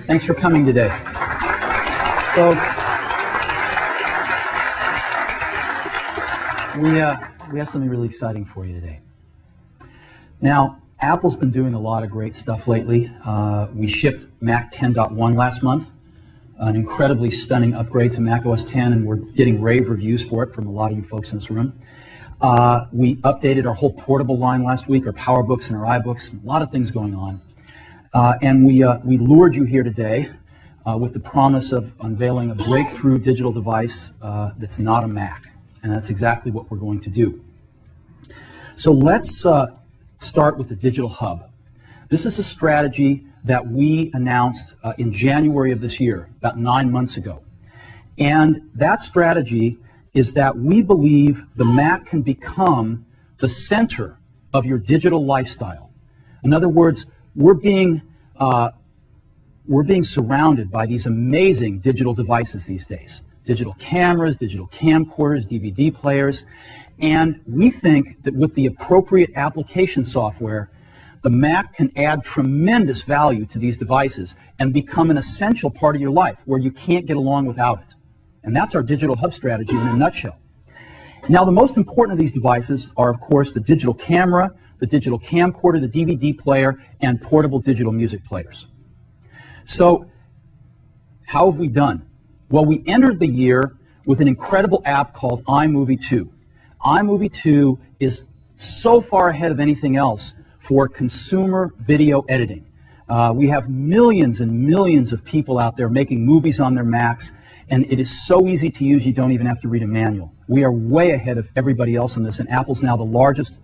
Thanks for coming today. So we have something really exciting for you today. Now, Apple's been doing a lot of great stuff lately. We shipped Mac 10.1 last month, an incredibly stunning upgrade to Mac OS 10, and we're getting rave reviews for it from a lot of you folks in this room. We updated our whole portable line last week, our PowerBooks and our iBooks, a lot of things going on. And we lured you here today with the promise of unveiling a breakthrough digital device that's not a Mac, and that's exactly what we're going to do. So let's start with the Digital Hub. This is a strategy that we announced in January of this year, about 9 months ago. And that strategy is that we believe the Mac can become the center of your digital lifestyle. In other words, we're being surrounded by these amazing digital devices these days. Digital cameras, digital camcorders, DVD players. And we think that with the appropriate application software, the Mac can add tremendous value to these devices and become an essential part of your life where you can't get along without it. And that's our Digital Hub strategy in a nutshell. Now, the most important of these devices are, of course, the digital camera, the digital camcorder, the DVD player, and portable digital music players. So, how have we done? Well, we entered the year with an incredible app called iMovie 2. iMovie 2 is so far ahead of anything else for consumer video editing. We have millions and millions of people out there making movies on their Macs, and it is so easy to use you don't even have to read a manual. We are way ahead of everybody else on this, and Apple's now the largest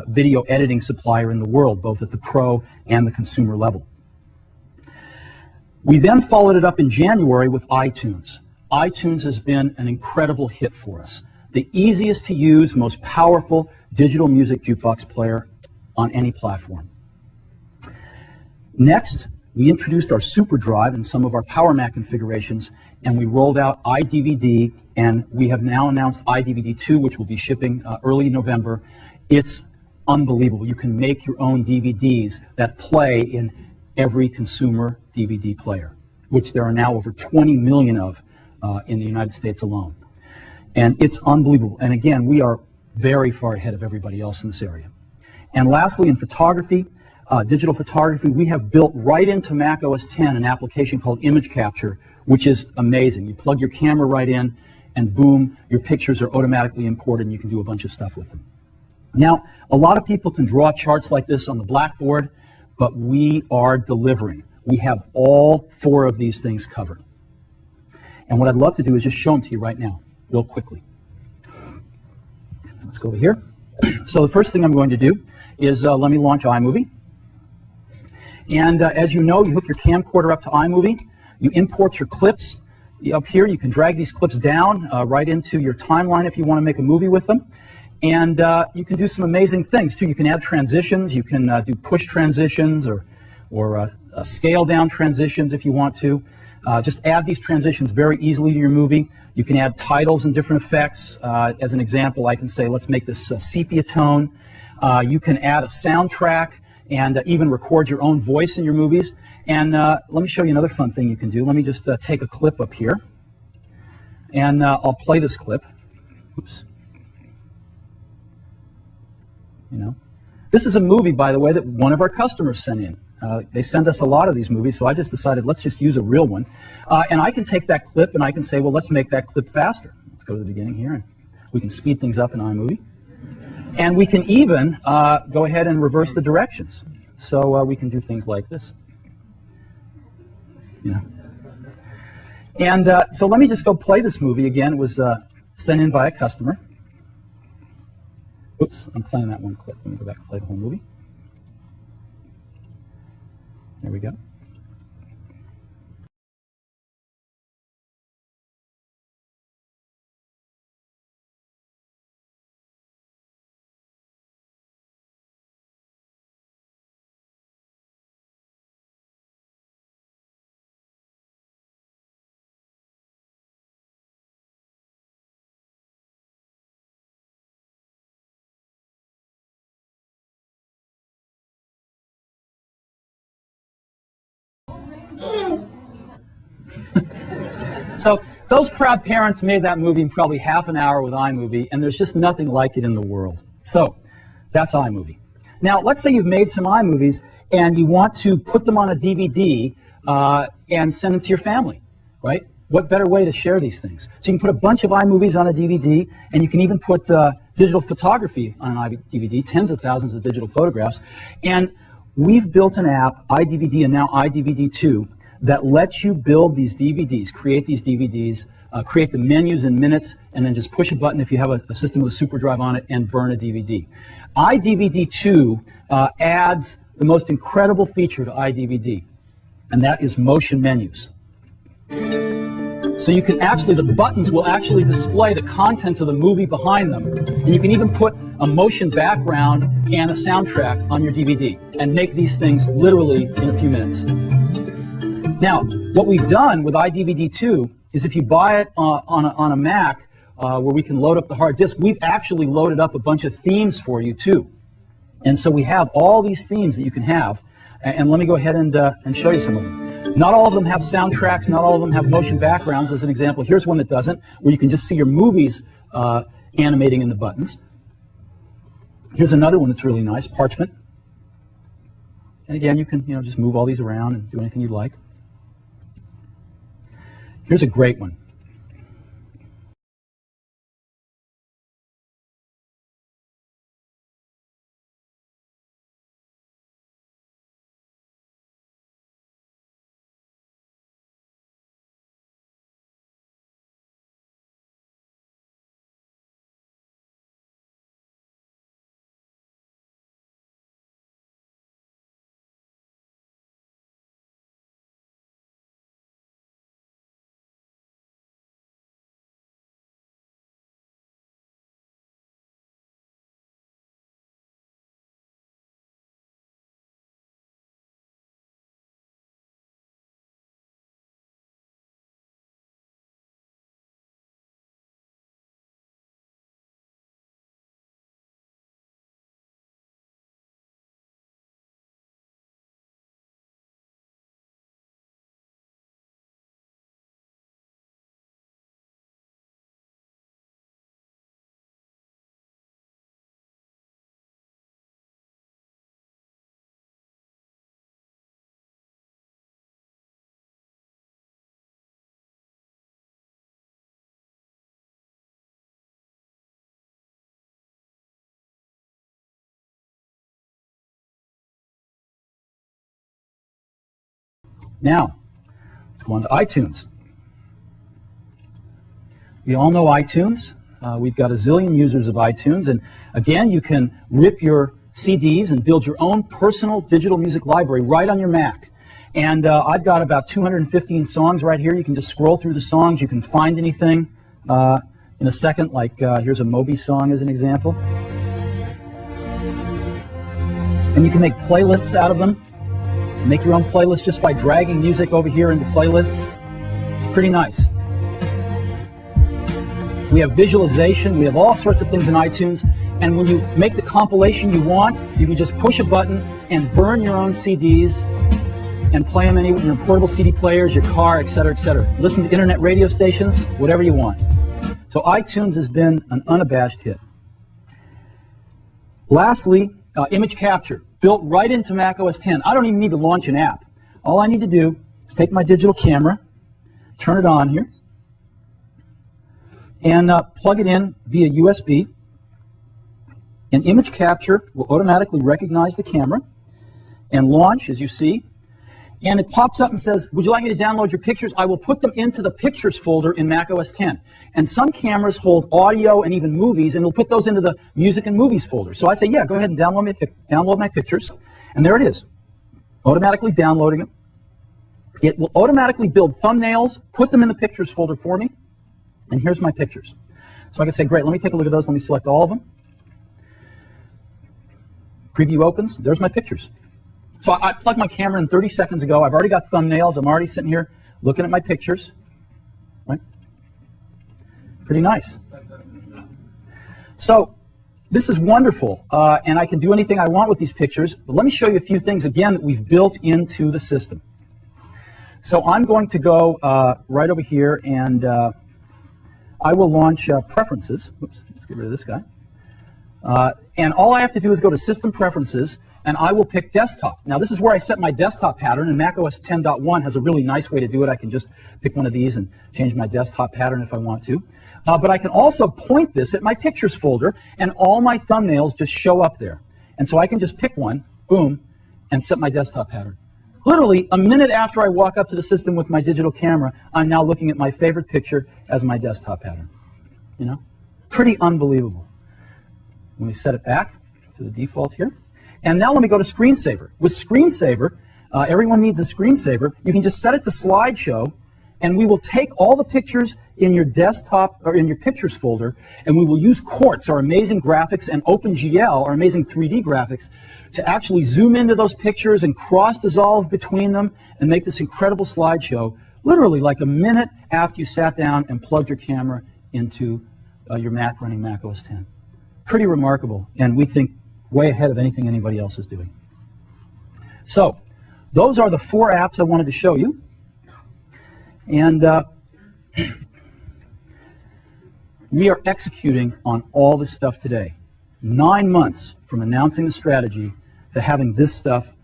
video editing supplier in the world, both at the pro and the consumer level. We then followed it up in January with iTunes. iTunes has been an incredible hit for us. The easiest to use, most powerful digital music jukebox player on any platform. Next, we introduced our Super Drive in some of our Power Mac configurations, and we rolled out iDVD, and we have now announced iDVD 2, which will be shipping early November. It's unbelievable. You can make your own DVDs that play in every consumer DVD player, which there are now over 20 million of in the United States alone. And it's unbelievable. And again, we are very far ahead of everybody else in this area. And lastly, in photography, digital photography, we have built right into Mac OS 10 an application called Image Capture, which is amazing. You plug your camera right in, and boom, your pictures are automatically imported, and you can do a bunch of stuff with them. Now, a lot of people can draw charts like this on the blackboard, but we are delivering. We have all 4 of these things covered. And what I'd love to do is just show them to you right now, real quickly. Let's go over here. So the first thing I'm going to do is let me launch iMovie. And as you know, you hook your camcorder up to iMovie. You import your clips. Up here, you can drag these clips down right into your timeline if you want to make a movie with them. And you can do some amazing things, too. You can add transitions. You can do push transitions or scale down transitions if you want to. Just add these transitions very easily to your movie. You can add titles and different effects. As an example, I can say, let's make this sepia tone. You can add a soundtrack and even record your own voice in your movies. And let me show you another fun thing you can do. Let me just take a clip up here. And I'll play this clip. Oops. You know, this is a movie, by the way, that one of our customers sent in. They send us a lot of these movies, so I just decided let's just use a real one. And I can take that clip and I can say, well, let's make that clip faster. Let's go to the beginning here, and we can speed things up in iMovie. And we can even go ahead and reverse the directions. So we can do things like this. You know. And so let me just go play this movie again. It was sent in by a customer. Oops, I'm playing that one clip. Let me go back and play the whole movie. There we go. So those proud parents made that movie in probably half an hour with iMovie, and there's just nothing like it in the world. So that's iMovie. Now, let's say you've made some iMovies and you want to put them on a DVD and send them to your family, right? What better way to share these things? So you can put a bunch of iMovies on a DVD, and you can even put digital photography on an DVD, tens of thousands of digital photographs. And we've built an app, iDVD and now iDVD 2, that lets you build these DVDs, create these DVDs, create the menus in minutes, and then just push a button if you have a system with a super drive on it and burn a DVD. iDVD 2 adds the most incredible feature to iDVD, and that is motion menus. So you can actually, the buttons will actually display the contents of the movie behind them, and you can even put a motion background and a soundtrack on your DVD and make these things literally in a few minutes. Now, what we've done with iDVD 2 is if you buy it on a Mac where we can load up the hard disk, we've actually loaded up a bunch of themes for you too. And so we have all these themes that you can have, and let me go ahead and show you some of them. Not all of them have soundtracks, not all of them have motion backgrounds. As an example, here's one that doesn't, where you can just see your movies animating in the buttons. Here's another one that's really nice, Parchment. And again, you can just move all these around and do anything you'd like. Here's a great one. Now, let's go on to iTunes. We all know iTunes. We've got a zillion users of iTunes, and again, you can rip your CDs and build your own personal digital music library right on your Mac. And I've got about 215 songs right here. You can just scroll through the songs. You can find anything in a second, like here's a Moby song as an example. And you can make playlists out of them. Make your own playlist just by dragging music over here into playlists. It's pretty nice. We have visualization. We have all sorts of things in iTunes. And when you make the compilation you want, you can just push a button and burn your own CDs and play them in your portable CD players, your car, etc., etc. Listen to internet radio stations, whatever you want. So iTunes has been an unabashed hit. Lastly, image capture, built right into Mac OS X. I don't even need to launch an app. All I need to do is take my digital camera, turn it on here, and plug it in via USB. And image capture will automatically recognize the camera and launch, as you see. And it pops up and says, would you like me to download your pictures? I will put them into the Pictures folder in Mac OS X. And some cameras hold audio and even movies, and it'll put those into the Music and Movies folder. So I say, yeah, go ahead and download my pictures. And there it is, automatically downloading them. It will automatically build thumbnails, put them in the Pictures folder for me. And here's my pictures. So I can say, great, let me take a look at those. Let me select all of them. Preview opens. There's my pictures. So I plugged my camera in 30 seconds ago. I've already got thumbnails. I'm already sitting here looking at my pictures. Right? Pretty nice. So this is wonderful, and I can do anything I want with these pictures. But let me show you a few things, again, that we've built into the system. So I'm going to go right over here, and I will launch Preferences. Oops, let's get rid of this guy. And all I have to do is go to System Preferences, and I will pick Desktop. Now, this is where I set my desktop pattern, and macOS 10.1 has a really nice way to do it. I can just pick one of these and change my desktop pattern if I want to. But I can also point this at my Pictures folder, and all my thumbnails just show up there. And so I can just pick one, boom, and set my desktop pattern. Literally, a minute after I walk up to the system with my digital camera, I'm now looking at my favorite picture as my desktop pattern. You know? Pretty unbelievable. Let me set it back to the default here. And now let me go to Screensaver. With Screensaver, everyone needs a screensaver. You can just set it to slideshow, and we will take all the pictures in your desktop or in your Pictures folder, and we will use Quartz, our amazing graphics, and OpenGL, our amazing 3D graphics, to actually zoom into those pictures and cross-dissolve between them and make this incredible slideshow, literally like a minute after you sat down and plugged your camera into your Mac running Mac OS X. Pretty remarkable, and we think way ahead of anything anybody else is doing. So, those are the 4 apps I wanted to show you. And we are executing on all this stuff today. 9 months from announcing the strategy to having this stuff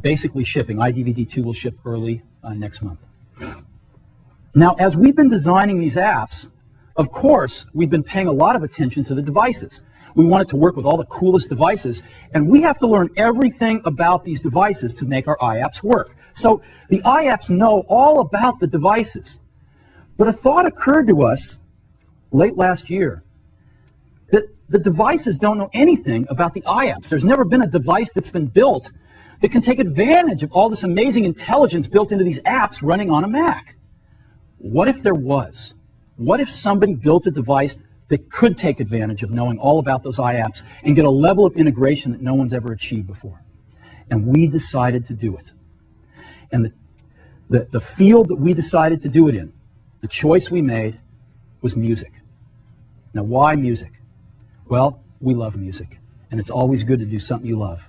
basically shipping. iDVD2 will ship early next month. Now, as we've been designing these apps, of course, we've been paying a lot of attention to the devices. We want it to work with all the coolest devices, and we have to learn everything about these devices to make our iApps work. So the iApps know all about the devices. But a thought occurred to us late last year that the devices don't know anything about the iApps. There's never been a device that's been built that can take advantage of all this amazing intelligence built into these apps running on a Mac. What if there was? What if somebody built a device that could take advantage of knowing all about those iApps and get a level of integration that no one's ever achieved before? And we decided to do it. And the field that we decided to do it in, the choice we made, was music. Now, why music? Well, we love music, and it's always good to do something you love.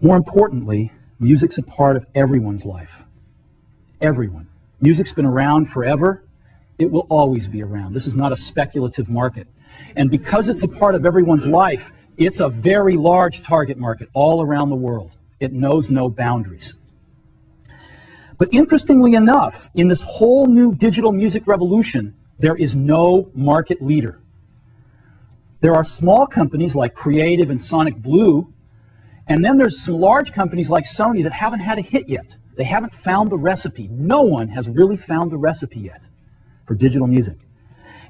More importantly, music's a part of everyone's life. Everyone. Music's been around forever. It will always be around. This is not a speculative market. And because it's a part of everyone's life, it's a very large target market all around the world. It knows no boundaries. But interestingly enough, in this whole new digital music revolution, there is no market leader. There are small companies like Creative and Sonic Blue, and then there's some large companies like Sony that haven't had a hit yet. They haven't found the recipe. No one has really found the recipe yet for digital music.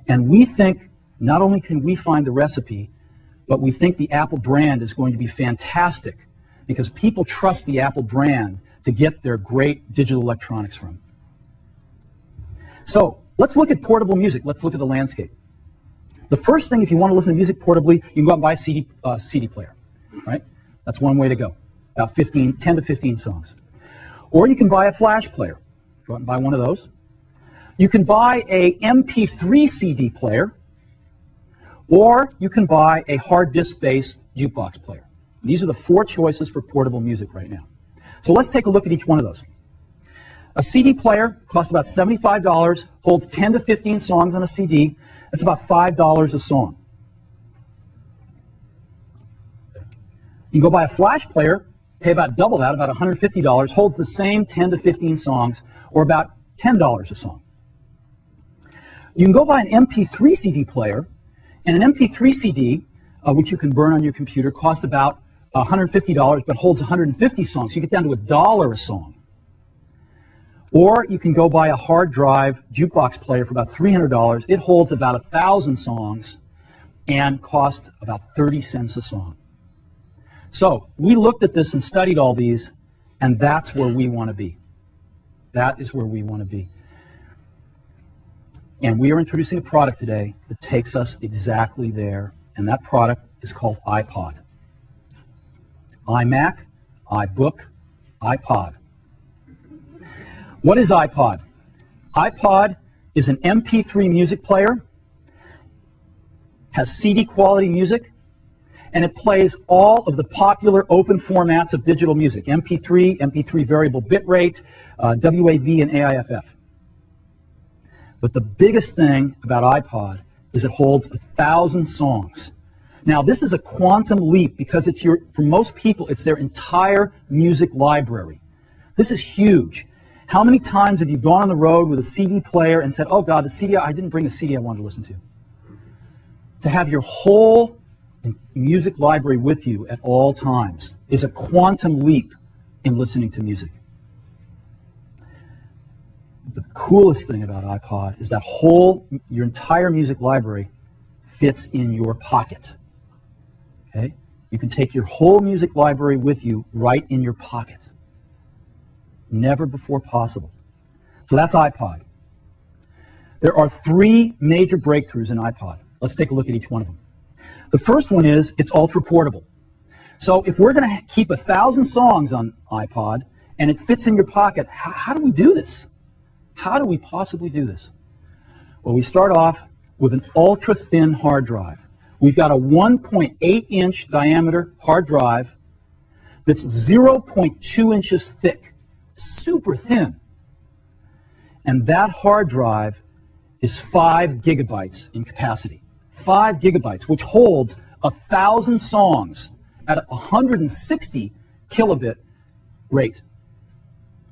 And we think not only can we find the recipe, but we think the Apple brand is going to be fantastic because people trust the Apple brand to get their great digital electronics from. So let's look at portable music. Let's look at the landscape. The first thing, if you want to listen to music portably, you can go out and buy a CD player, right? That's one way to go, about 10 to 15 songs. Or you can buy a flash player. Go out and buy one of those. You can buy a MP3 CD player, or you can buy a hard disk-based jukebox player. These are the 4 choices for portable music right now. So let's take a look at each one of those. A CD player costs about $75, holds 10 to 15 songs on a CD. That's about $5 a song. You can go buy a flash player, pay about double that, about $150, holds the same 10 to 15 songs, or about $10 a song. You can go buy an MP3 CD player, and an MP3 CD, which you can burn on your computer, costs about $150, but holds 150 songs. So you get down to $1 a song. Or you can go buy a hard drive jukebox player for about $300. It holds about 1,000 songs and costs about 30 cents a song. So we looked at this and studied all these, and that's where we want to be. That is where we want to be. And we are introducing a product today that takes us exactly there, and that product is called iPod. iMac, iBook, iPod. What is iPod? iPod is an MP3 music player, has CD quality music, and it plays all of the popular open formats of digital music, MP3, MP3 variable bitrate, WAV, and AIFF. But the biggest thing about iPod is it holds 1,000 songs. Now, this is a quantum leap because for most people, it's their entire music library. This is huge. How many times have you gone on the road with a CD player and said, oh God, the CD, I didn't bring the CD I wanted to listen to? To have your whole music library with you at all times is a quantum leap in listening to music. The coolest thing about iPod is that your entire music library fits in your pocket. Okay? You can take your whole music library with you right in your pocket. Never before possible. So that's iPod. There are 3 major breakthroughs in iPod. Let's take a look at each one of them. The first one is it's ultra portable. So if we're going to keep 1,000 songs on iPod and it fits in your pocket, how do we do this? How do we possibly do this? Well, we start off with an ultra thin hard drive. We've got a 1.8-inch diameter hard drive that's 0.2 inches thick, super thin. And that hard drive is 5 gigabytes in capacity. 5 gigabytes, which holds 1,000 songs at 160 kilobit rate,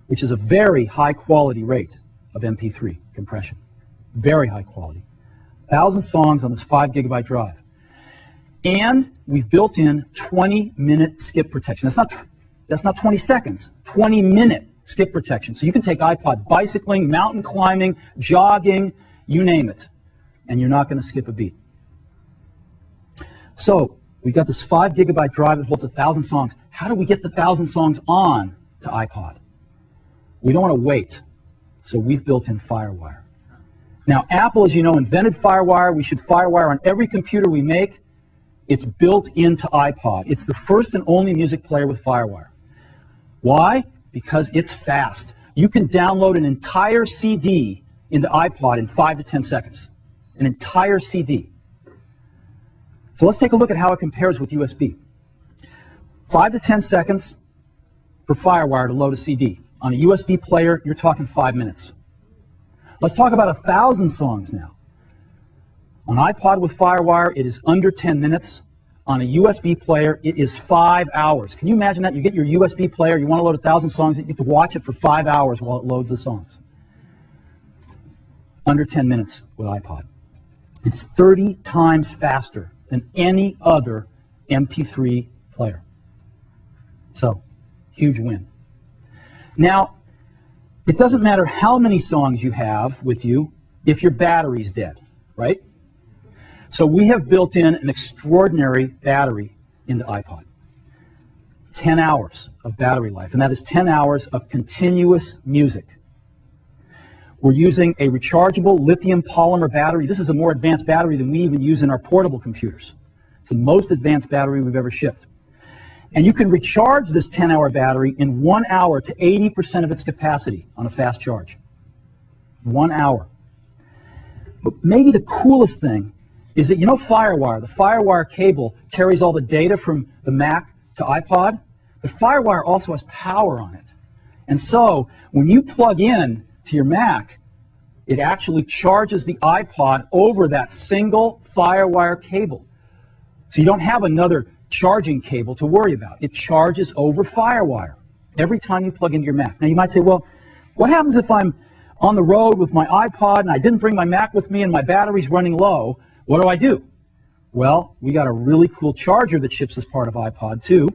which is a very high quality rate of MP3 compression. Very high quality. 1,000 songs on this 5 gigabyte drive. And we've built in 20-minute skip protection. That's not 20 seconds, 20-minute skip protection. So you can take iPod bicycling, mountain climbing, jogging, you name it, and you're not going to skip a beat. So we've got this 5 gigabyte drive that holds 1,000 songs. How do we get the 1,000 songs on to iPod? We don't want to wait, so we've built in FireWire. Now, Apple, as you know, invented FireWire. We should FireWire on every computer we make. It's built into iPod. It's the first and only music player with FireWire. Why? Because it's fast. You can download an entire CD into iPod in 5 to 10 seconds. An entire CD. So let's take a look at how it compares with USB. 5 to 10 seconds for FireWire to load a CD. On a USB player, you're talking 5 minutes. Let's talk about 1,000 songs now. On iPod with FireWire, it is under 10 minutes. On a USB player, it is 5 hours. Can you imagine that? You get your USB player, you want to load 1,000 songs, you get to watch it for 5 hours while it loads the songs. Under 10 minutes with iPod. It's 30 times faster than any other MP3 player. So, huge win. Now, it doesn't matter how many songs you have with you if your battery's dead, right? So we have built in an extraordinary battery into iPod. 10 hours of battery life, and that is 10 hours of continuous music. We're using a rechargeable lithium polymer battery. This is a more advanced battery than we even use in our portable computers. It's the most advanced battery we've ever shipped. And you can recharge this 10-hour battery in 1 hour to 80% of its capacity on a fast charge. 1 hour. But maybe the coolest thing is that, you know, FireWire, the FireWire cable carries all the data from the Mac to iPod, but FireWire also has power on it. And so when you plug in to your Mac, it actually charges the iPod over that single FireWire cable. So you don't have another charging cable to worry about. It charges over FireWire every time you plug into your Mac. Now you might say, well, what happens if I'm on the road with my iPod and I didn't bring my Mac with me and my battery's running low? What do I do? Well, we got a really cool charger that ships as part of iPod too,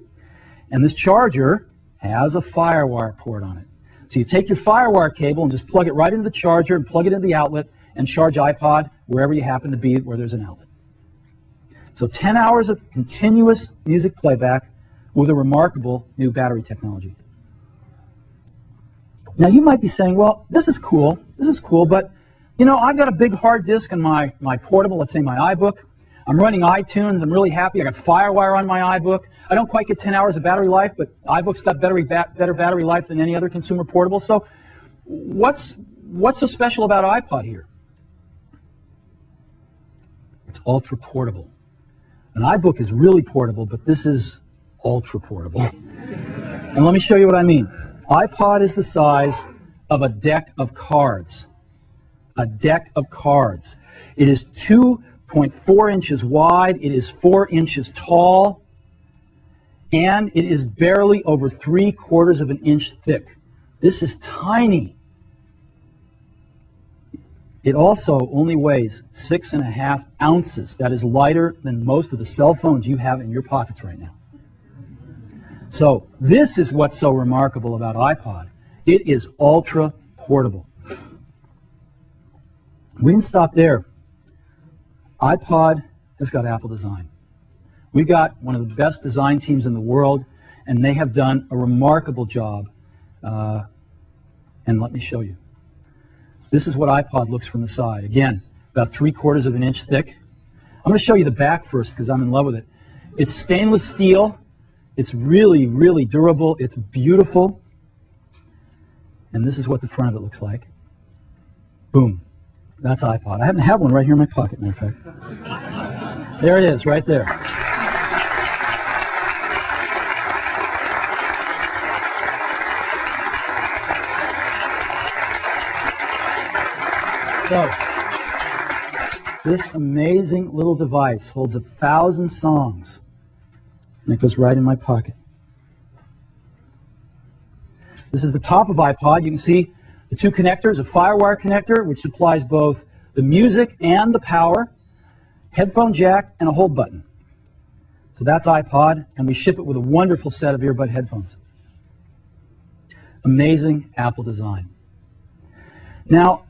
and this charger has a FireWire port on it. So you take your FireWire cable and just plug it right into the charger and plug it into the outlet and charge iPod wherever you happen to be where there's an outlet. So 10 hours of continuous music playback with a remarkable new battery technology. Now you might be saying, well, this is cool, but you know, I've got a big hard disk in my portable, let's say my iBook. I'm running iTunes, I'm really happy, I got FireWire on my iBook. I don't quite get 10 hours of battery life, but iBook's got better battery life than any other consumer portable. So what's so special about iPod here? It's ultra portable. An iBook is really portable, but this is ultra portable. And let me show you what I mean. iPod is the size of a deck of cards. A deck of cards. It is 2.4 inches wide, it is 4 inches tall, and it is barely over 3/4 of an inch thick. This is tiny. It also only weighs 6.5 ounces. That is lighter than most of the cell phones you have in your pockets right now. So this is what's so remarkable about iPod. It is ultra portable. We didn't stop there. iPod has got Apple design. We got one of the best design teams in the world, and they have done a remarkable job. And let me show you. This is what iPod looks from the side. Again, about 3/4 of an inch thick. I'm going to show you the back first because I'm in love with it. It's stainless steel. It's really, really durable. It's beautiful. And this is what the front of it looks like. Boom. That's iPod. I happen to have one right here in my pocket, matter of fact. There it is, right there. So, this amazing little device holds 1,000 songs, and it goes right in my pocket. This is the top of iPod. You can see the two connectors, a FireWire connector, which supplies both the music and the power, headphone jack, and a hold button. So that's iPod, and we ship it with a wonderful set of earbud headphones. Amazing Apple design. Now,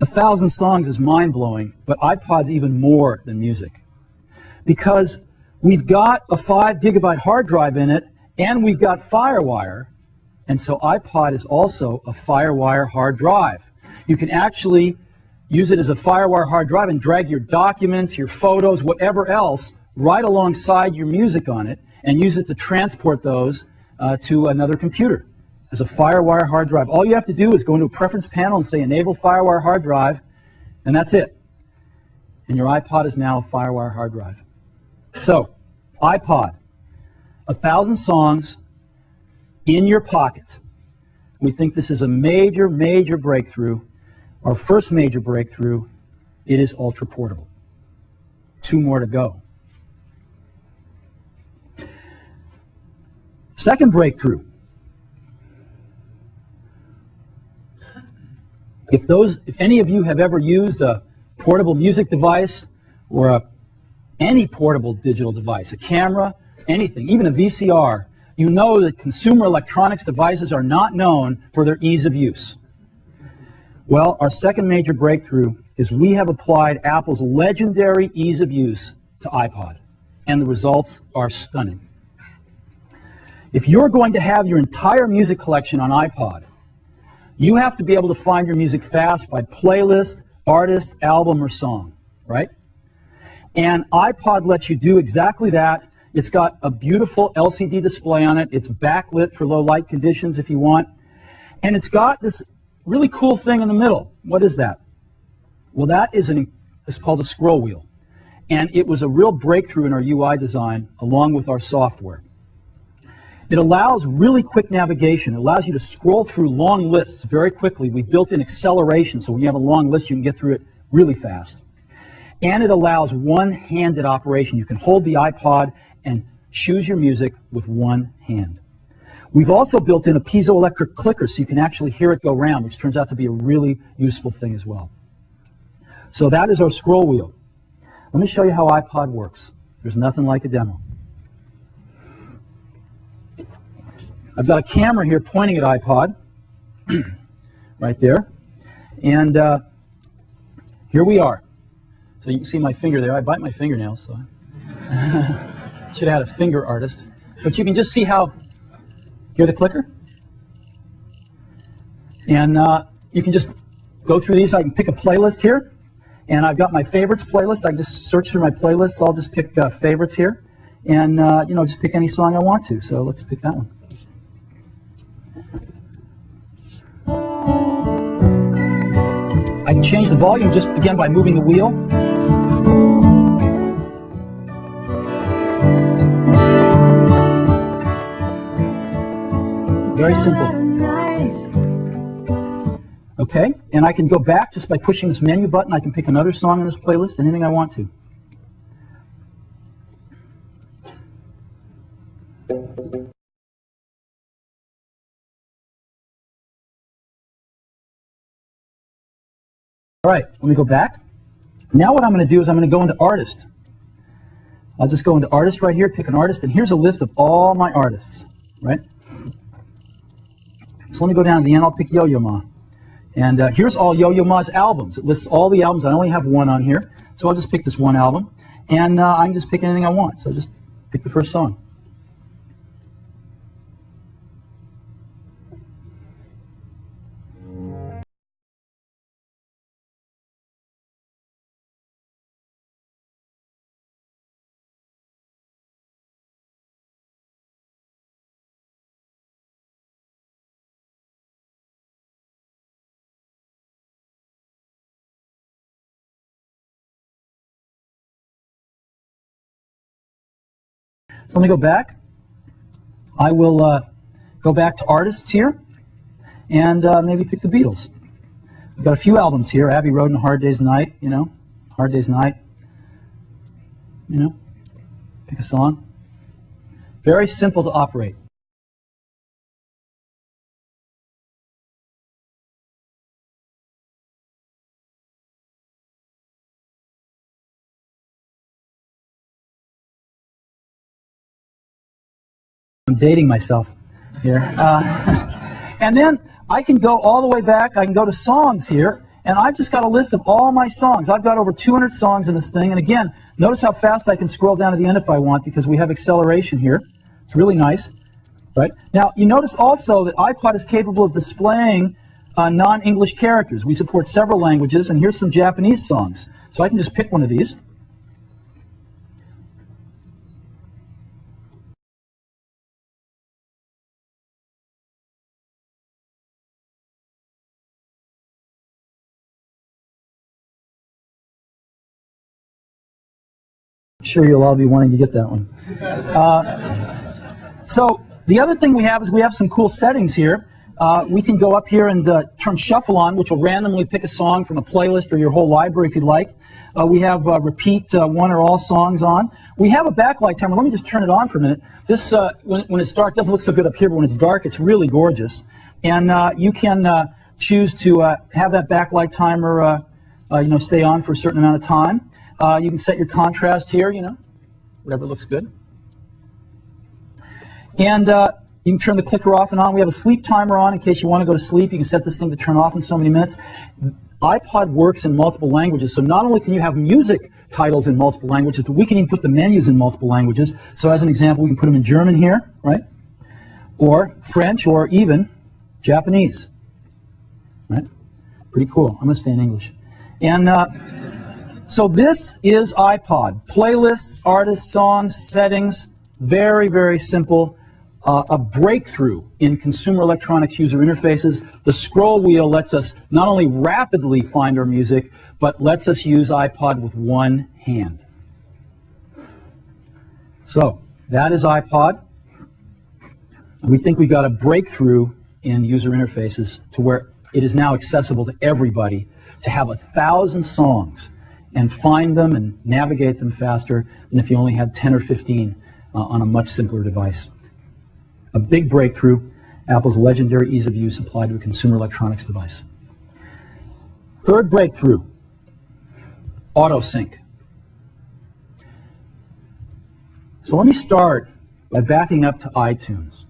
1,000 songs is mind-blowing, but iPod's even more than music. Because we've got a 5 gigabyte hard drive in it, and we've got FireWire, and so iPod is also a FireWire hard drive. You can actually use it as a FireWire hard drive and drag your documents, your photos, whatever else, right alongside your music on it, and use it to transport those to another computer as a FireWire hard drive. All you have to do is go into a preference panel and say Enable FireWire hard drive, and that's it. And your iPod is now a FireWire hard drive. So, iPod, 1,000 songs in your pocket. We think this is a major, major breakthrough. Our first major breakthrough, it is ultra portable. 2 more to go. Second breakthrough. If any of you have ever used a portable music device or any portable digital device, a camera, anything, even a VCR, you know that consumer electronics devices are not known for their ease of use. Well, our second major breakthrough is we have applied Apple's legendary ease of use to iPod, and the results are stunning. If you're going to have your entire music collection on iPod, you have to be able to find your music fast by playlist, artist, album, or song, right? And iPod lets you do exactly that. It's got a beautiful LCD display on it. It's backlit for low light conditions if you want. And it's got this really cool thing in the middle. What is that? Well, that is it's called a scroll wheel. And it was a real breakthrough in our UI design along with our software. It allows really quick navigation. It allows you to scroll through long lists very quickly. We've built in acceleration, so when you have a long list, you can get through it really fast. And it allows one-handed operation. You can hold the iPod and choose your music with one hand. We've also built in a piezoelectric clicker so you can actually hear it go round, which turns out to be a really useful thing as well. So that is our scroll wheel. Let me show you how iPod works. There's nothing like a demo. I've got a camera here pointing at iPod, right there, and here we are. So you can see my finger there. I bite my fingernails, so should have had a finger artist. But you can just see how, hear the clicker? And you can just go through these. I can pick a playlist here, and I've got my favorites playlist. I can just search through my playlists. So I'll just pick favorites here, and just pick any song I want to. So let's pick that one. I can change the volume just again by moving the wheel. Very simple. Okay, and I can go back just by pushing this menu button. I can pick another song in this playlist, anything I want to. All right, let me go back. Now what I'm going to do is I'm going to go into Artist. I'll just go into Artist right here, pick an artist, and here's a list of all my artists, right? So let me go down to the end, I'll pick Yo-Yo Ma. And here's all Yo-Yo Ma's albums. It lists all the albums. I only have one on here, so I'll just pick this one album. And I can just pick anything I want, so just pick the first song. So let me go back. I will go back to artists here and maybe pick the Beatles. We've got a few albums here. Abbey Road and Hard Day's Night, you know. Hard Day's Night. You know, pick a song. Very simple to operate. I'm dating myself here. And then I can go all the way back. I can go to songs here, and I've just got a list of all my songs. I've got over 200 songs in this thing. And again, notice how fast I can scroll down to the end if I want, because we have acceleration here. It's really nice. Right? Now, you notice also that iPod is capable of displaying non-English characters. We support several languages, and here's some Japanese songs. So I can just pick one of these. I'm sure you'll all be wanting to get that one. So the other thing we have is we have some cool settings here. We can go up here and turn Shuffle on, which will randomly pick a song from a playlist or your whole library if you'd like. We have repeat one or all songs on. We have a backlight timer. Let me just turn it on for a minute. This, when it's dark, doesn't look so good up here, but when it's dark, it's really gorgeous. And you can choose to have that backlight timer stay on for a certain amount of time. You can set your contrast here, whatever looks good. And you can turn the clicker off and on. We have a sleep timer on in case you want to go to sleep. You can set this thing to turn off in so many minutes. iPod works in multiple languages, so not only can you have music titles in multiple languages, but we can even put the menus in multiple languages. So as an example, we can put them in German here, right? Or French, or even Japanese, right? Pretty cool. I'm going to stay in English. And so this is iPod. Playlists, artists, songs, settings, very, very simple. A breakthrough in consumer electronics user interfaces. The scroll wheel lets us not only rapidly find our music, but lets us use iPod with one hand. So that is iPod. We think we've got a breakthrough in user interfaces to where it is now accessible to everybody to have 1,000 songs and find them and navigate them faster than if you only had 10 or 15 on a much simpler device. A big breakthrough, Apple's legendary ease of use applied to a consumer electronics device. Third breakthrough, auto-sync. So let me start by backing up to iTunes.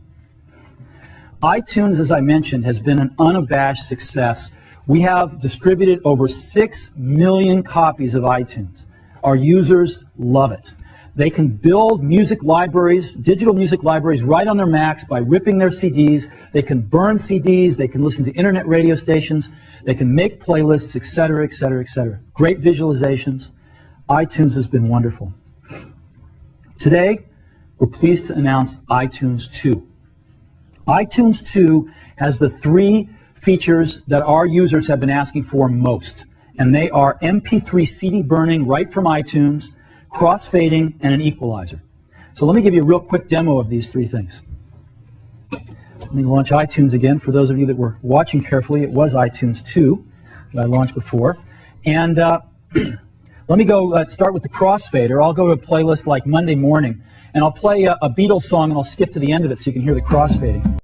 iTunes, as I mentioned, has been an unabashed success. We have distributed over 6 million copies of iTunes. Our users love it. They can build music libraries, digital music libraries, right on their Macs by ripping their CDs. They can burn CDs. They can listen to internet radio stations. They can make playlists, etc., etc., etc. Great visualizations. iTunes has been wonderful. Today, we're pleased to announce iTunes 2. iTunes 2 has the 3 features that our users have been asking for most, and they are MP3 CD burning right from iTunes, crossfading, and an equalizer. So let me give you a real quick demo of these 3 things. Let me launch iTunes again. For those of you that were watching carefully, it was iTunes 2 that I launched before. And let me go start with the crossfader. I'll go to a playlist like Monday Morning, and I'll play a Beatles song, and I'll skip to the end of it so you can hear the crossfading.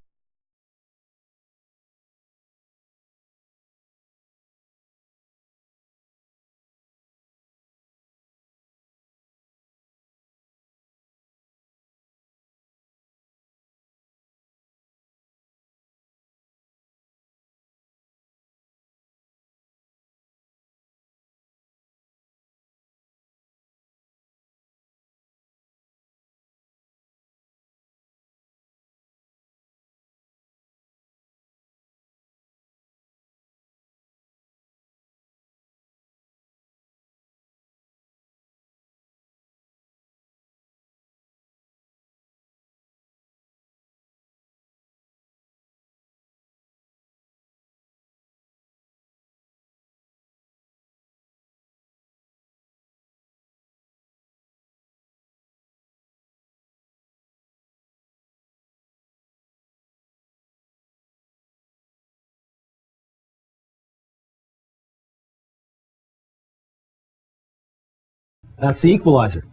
That's the equalizer.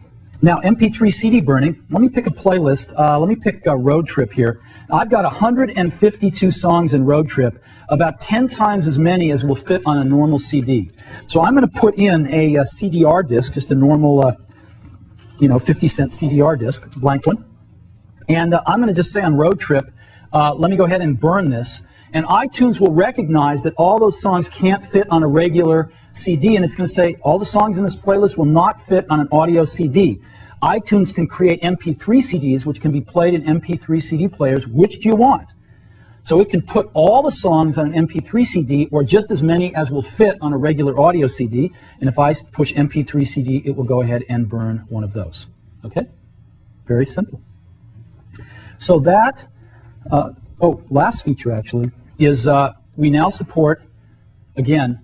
Now, MP3 CD burning, let me pick a playlist. Let me pick a Road Trip here. I've got 152 songs in Road Trip, about 10 times as many as will fit on a normal CD. So I'm going to put in a CDR disc, just a normal, 50-cent CDR disc, blank one. And I'm going to just say on Road Trip, let me go ahead and burn this. And iTunes will recognize that all those songs can't fit on a regular CD, and it's going to say all the songs in this playlist will not fit on an audio CD. iTunes can create MP3 CDs, which can be played in MP3 CD players. Which do you want? So it can put all the songs on an MP3 CD, or just as many as will fit on a regular audio CD. And if I push MP3 CD, it will go ahead and burn one of those. Okay? Very simple. So that, last feature actually, is we now support, again,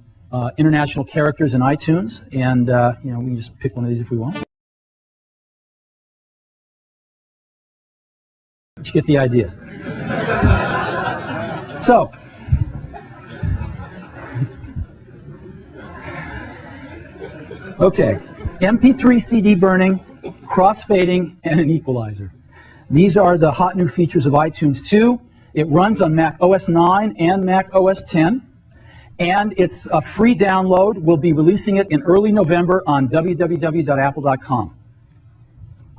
international characters in iTunes, and we can just pick one of these if we want. But you get the idea. So, okay, MP3 CD burning, crossfading, and an equalizer. These are the hot new features of iTunes 2. It runs on Mac OS 9 and Mac OS 10. And it's a free download. We'll be releasing it in early November on www.apple.com.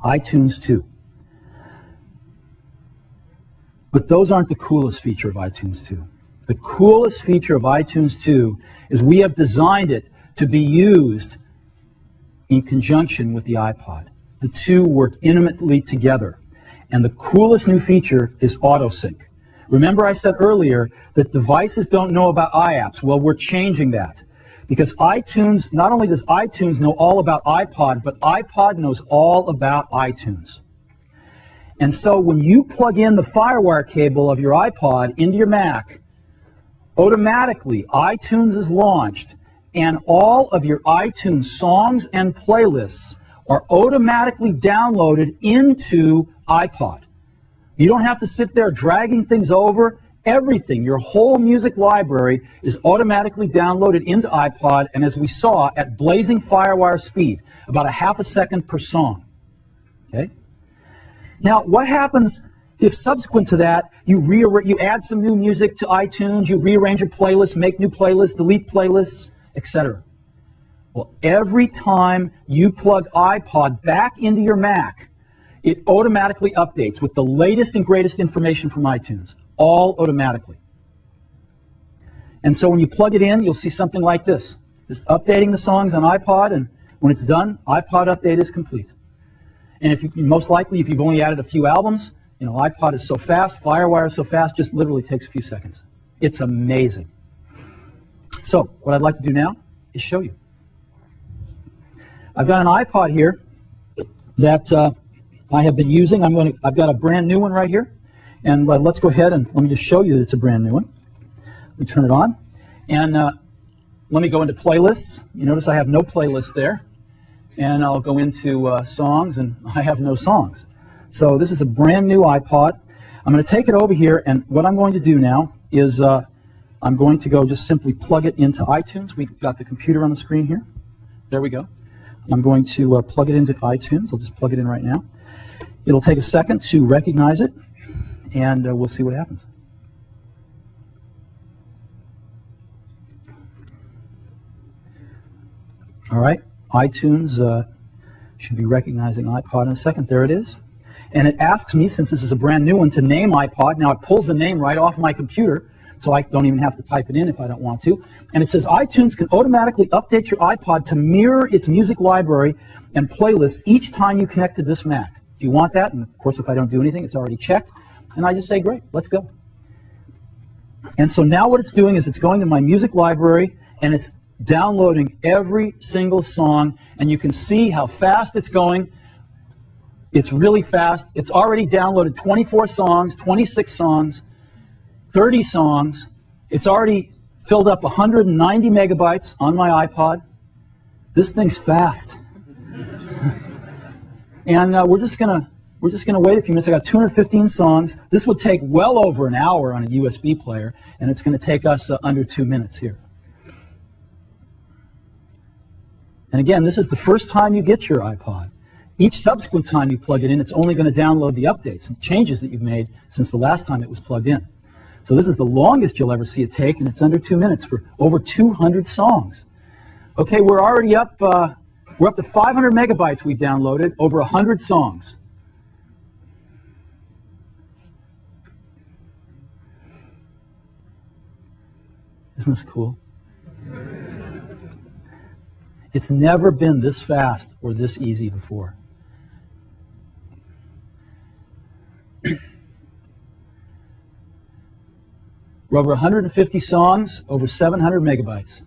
iTunes 2. But those aren't the coolest feature of iTunes 2. The coolest feature of iTunes 2 is we have designed it to be used in conjunction with the iPod. The two work intimately together. And the coolest new feature is AutoSync. Remember I said earlier that devices don't know about iApps. Well, we're changing that. Because iTunes, not only does iTunes know all about iPod, but iPod knows all about iTunes. And so when you plug in the FireWire cable of your iPod into your Mac, automatically iTunes is launched, and all of your iTunes songs and playlists are automatically downloaded into iPod. You don't have to sit there dragging things over. Everything, your whole music library, is automatically downloaded into iPod, and as we saw, at blazing FireWire speed, about a half a second per song. Okay? Now, what happens if subsequent to that, you add some new music to iTunes, you rearrange your playlist, make new playlists, delete playlists, etc.? Well, every time you plug iPod back into your Mac, it automatically updates with the latest and greatest information from iTunes, all automatically. And so when you plug it in, you'll see something like this. Just updating the songs on iPod, and when it's done, iPod update is complete. And most likely, if you've only added a few albums, iPod is so fast, FireWire is so fast, just literally takes a few seconds. It's amazing. So what I'd like to do now is show you. I've got an iPod here that I have been using. I've got a brand new one right here, and let's go ahead and let me just show you that it's a brand new one. Let me turn it on, and let me go into playlists. You notice I have no playlist there, and I'll go into songs, and I have no songs. So this is a brand new iPod. I'm going to take it over here, and what I'm going to do now is I'm going to go just simply plug it into iTunes. We've got the computer on the screen here. There we go. I'm going to plug it into iTunes. I'll just plug it in right now. It'll take a second to recognize it, and we'll see what happens. All right, iTunes should be recognizing iPod in a second. There it is. And it asks me, since this is a brand new one, to name iPod. Now it pulls the name right off my computer, so I don't even have to type it in if I don't want to. And it says iTunes can automatically update your iPod to mirror its music library and playlists each time you connect to this Mac. Do you want that? And of course, if I don't do anything, it's already checked. And I just say, great, let's go. And so now what it's doing is it's going to my music library, and it's downloading every single song, and you can see how fast it's going. It's really fast. It's already downloaded 24 songs, 26 songs, 30 songs. It's already filled up 190 megabytes on my iPod. This thing's fast. And we're just gonna wait a few minutes. I got 215 songs. This would take well over an hour on a USB player, and it's going to take us under 2 minutes here. And again, this is the first time you get your iPod. Each subsequent time you plug it in, it's only going to download the updates and changes that you've made since the last time it was plugged in. So this is the longest you'll ever see it take, and it's under 2 minutes for over 200 songs. Okay, we're already up. We're up to 500 megabytes we've downloaded, over 100 songs. Isn't this cool? It's never been this fast or this easy before. We're over 150 songs, over 700 megabytes.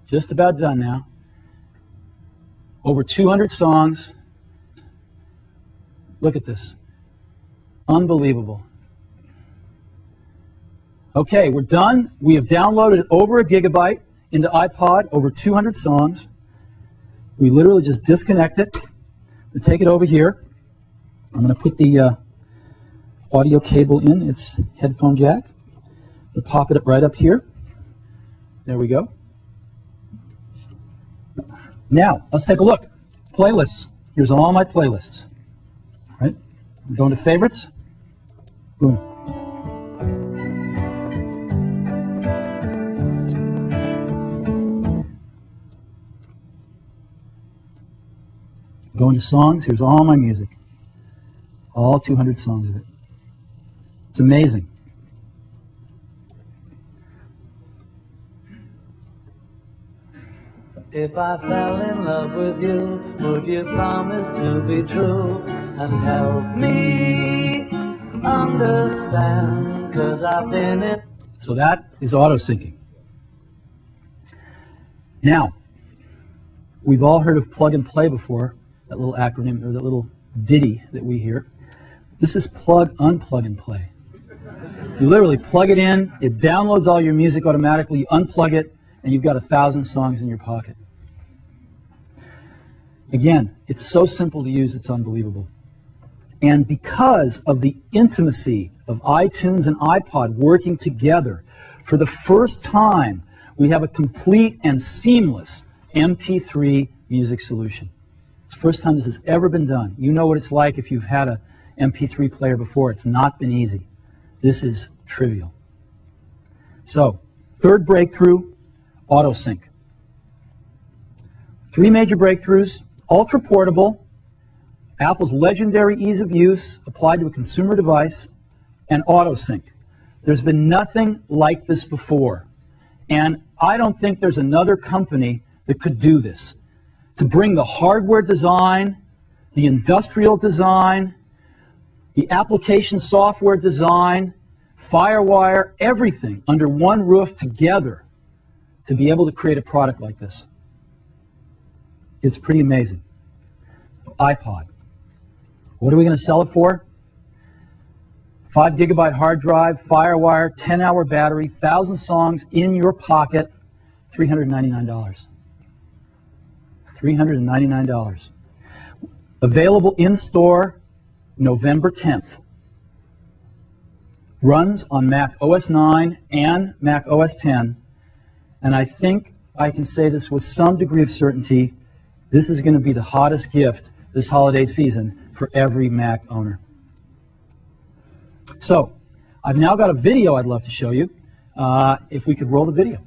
Just about done now. Over 200 songs. Look at this. Unbelievable. Okay, we're done. We have downloaded over a gigabyte into iPod, over 200 songs. We literally just disconnect it. We take it over here. I'm going to put the audio cable in its headphone jack. We'll pop it right up here. There we go. Now, let's take a look. Playlists. Here's all my playlists. All right? I'm going to favorites. Boom. Going to songs. Here's all my music. All 200 songs of it. It's amazing. If I fell in love with you, would you promise to be true and help me understand? 'Cause I've been in. So that is auto-syncing. Now, we've all heard of plug and play before, that little acronym or that little ditty that we hear. This is plug, unplug, and play. You literally plug it in, it downloads all your music automatically, you unplug it, and you've got 1,000 songs in your pocket. Again, it's so simple to use, it's unbelievable. And because of the intimacy of iTunes and iPod working together, for the first time, we have a complete and seamless MP3 music solution. It's the first time this has ever been done. You know what it's like if you've had an MP3 player before. It's not been easy. This is trivial. So, third breakthrough, AutoSync. 3 major breakthroughs: ultra portable, Apple's legendary ease of use applied to a consumer device, and AutoSync. There's been nothing like this before. And I don't think there's another company that could do this. To bring the hardware design, the industrial design, the application software design, FireWire, everything under one roof together to be able to create a product like this. It's pretty amazing. iPod. What are we going to sell it for? 5 gigabyte hard drive, FireWire, 10-hour battery, 1,000 songs in your pocket, $399. $399. Available in store November 10th. Runs on Mac OS 9 and Mac OS 10. And I think I can say this with some degree of certainty. This is going to be the hottest gift this holiday season for every Mac owner. So, I've now got a video I'd love to show you. If we could roll the video.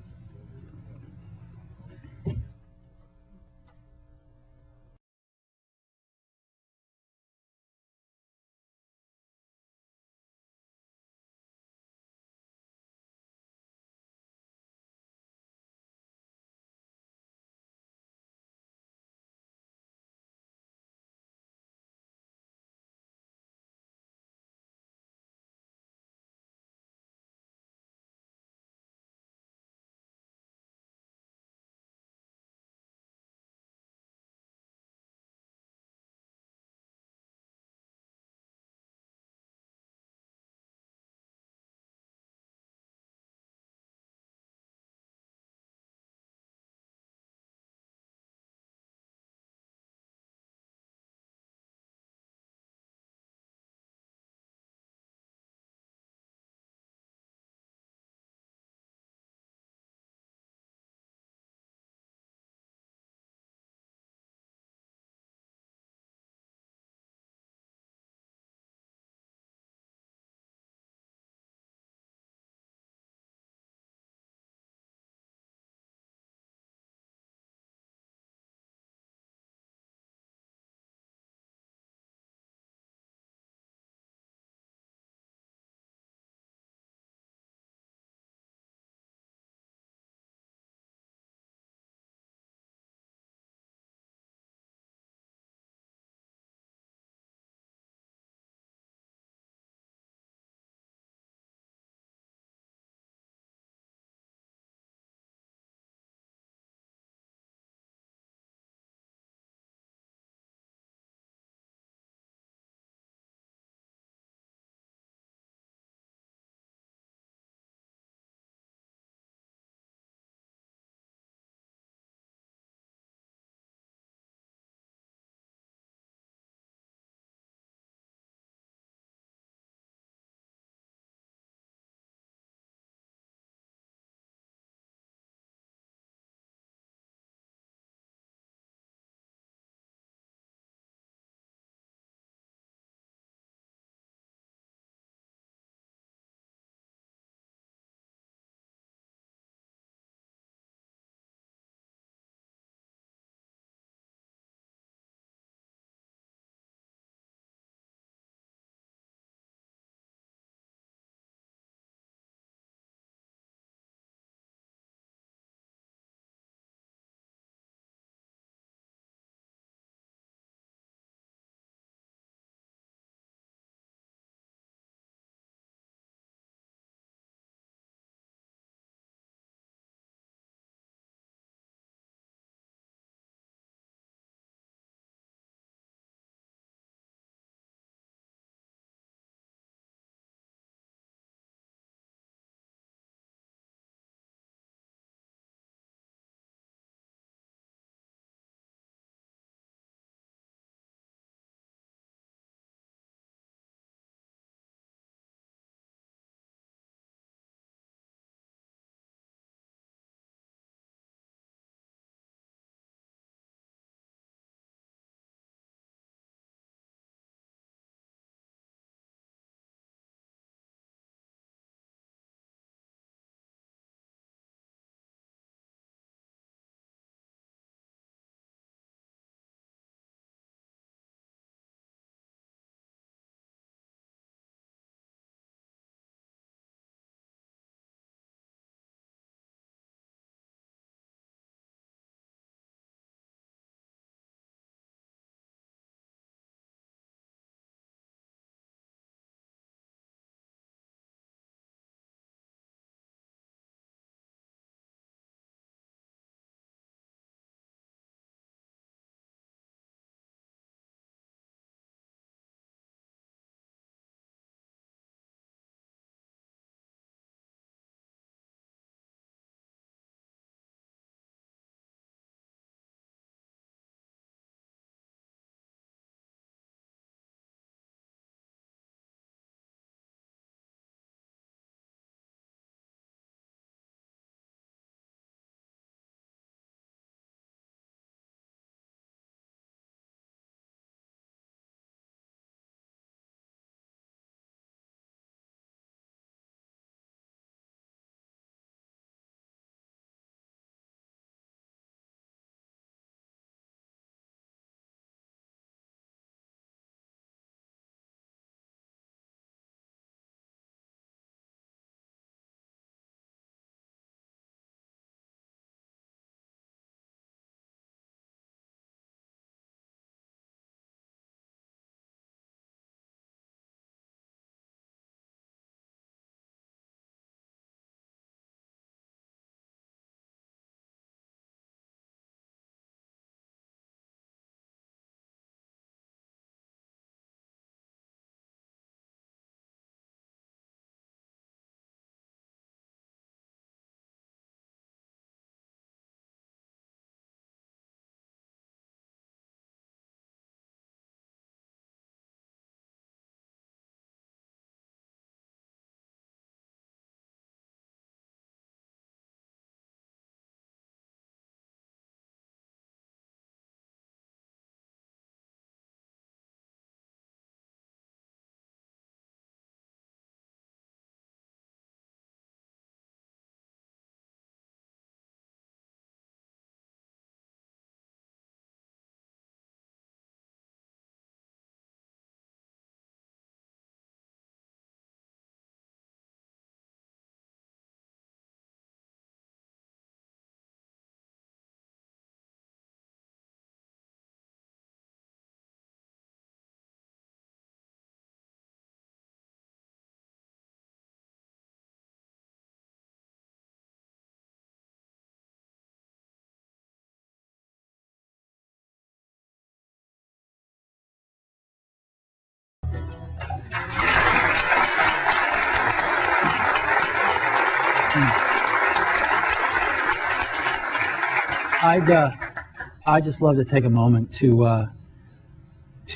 I'd just love to take a moment to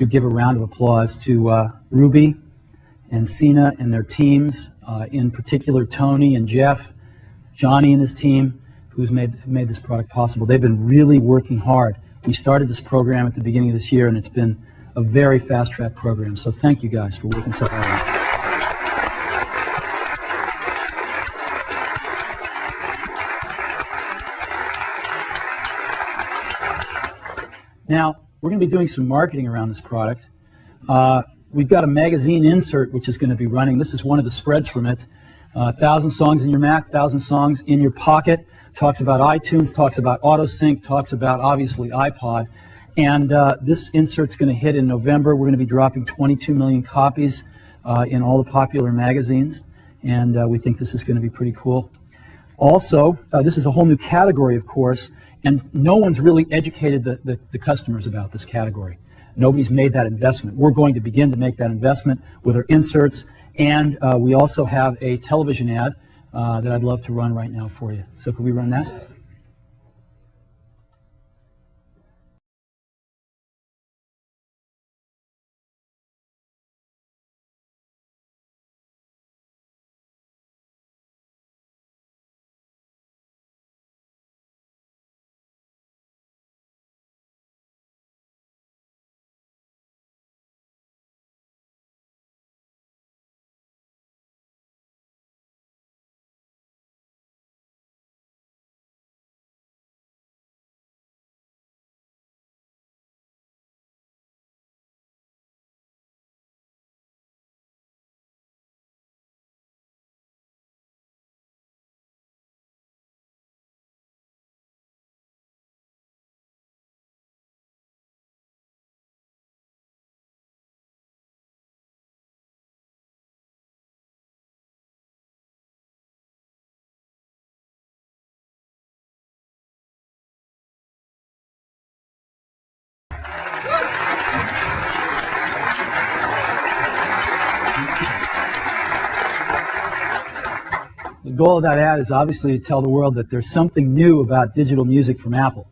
give a round of applause to Ruby and Sina and their teams, in particular Tony and Jeff, Johnny and his team, who's made this product possible. They've been really working hard. We started this program at the beginning of this year, and it's been a very fast-track program. So thank you guys for working so hard. Now, we're going to be doing some marketing around this product. We've got a magazine insert which is going to be running. This is one of the spreads from it. 1,000 songs in your Mac, 1,000 songs in your pocket. Talks about iTunes, talks about AutoSync, talks about, obviously, iPod. And this insert's going to hit in November. We're going to be dropping 22 million copies in all the popular magazines. And we think this is going to be pretty cool. Also, this is a whole new category, of course. And no one's really educated the customers about this category. Nobody's made that investment. We're going to begin to make that investment with our inserts, and we also have a television ad that I'd love to run right now for you. So could we run that? The goal of that ad is obviously to tell the world that there's something new about digital music from Apple.